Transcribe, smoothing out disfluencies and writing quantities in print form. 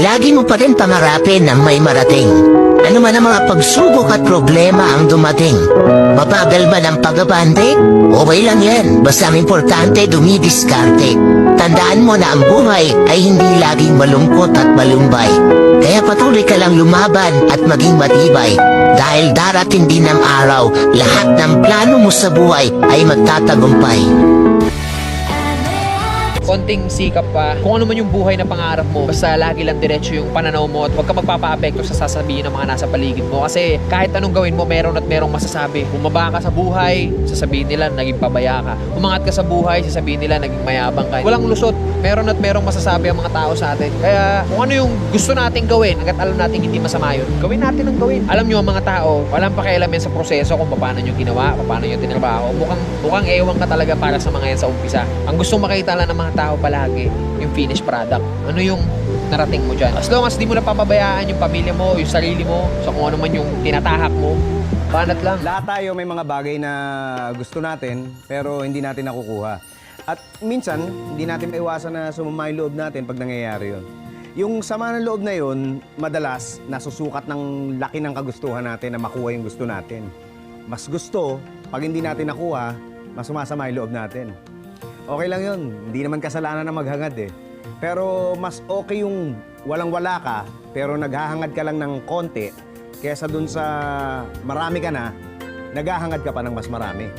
lagi mo pa rin pangarapin na may marating. Ano man ang mga pagsubok at problema ang dumating. Mabagal man ang pag-abante? Okay lang yan. Basta ang importante dumidiskarte. Tandaan mo na ang buhay ay hindi laging malungkot at malumbay. Kaya patuloy ka lang lumaban at maging matibay. Dahil darating din ang araw, lahat ng plano mo sa buhay ay magtatagumpay. Konting sikap pa, kung ano man yung buhay na pangarap mo, basta lagi lang diretso yung pananaw mo at huwag ka magpapa-apekto sa sasabihin ng mga nasa paligid mo. Kasi kahit anong gawin mo, meron at merong masasabi. Bumaba ka sa buhay, sasabihin nila naging pabaya ka. Umangat ka sa buhay, sasabihin nila naging mayabang ka. Walang lusot, meron at merong masasabi ang mga tao sa atin. Kaya kung ano yung gusto nating gawin, hanggat alam natin hindi masama yun, gawin natin ang gawin. Alam nyo ang mga tao, walang pakialam yan sa proseso kung paano nyo ginawa, paano nyo tinrabaho. Mukhang ewan ka talaga para sa mga yan sa umpisa. Ang gustong makita lang ng mga tao palagi yung finished product. Ano yung narating mo dyan? As long as di mo napapabayaan yung pamilya mo, yung sarili mo, so kung ano man yung tinatahak mo, banat lang. Lahat tayo may mga bagay na gusto natin pero hindi natin nakukuha. At minsan, hindi natin maiwasan na sumama yung loob natin pag nangyayari yun. Yung sama ng loob na yun, madalas nasusukat ng laki ng kagustuhan natin na makuha yung gusto natin. Mas gusto, pag hindi natin nakuha, mas sumasama yung loob natin. Okay lang yun. Hindi naman kasalanan na maghangad eh. Pero mas okay yung walang-wala ka, pero naghahangad ka lang ng konti, kesa dun sa marami ka na, naghahangad ka pa ng mas marami.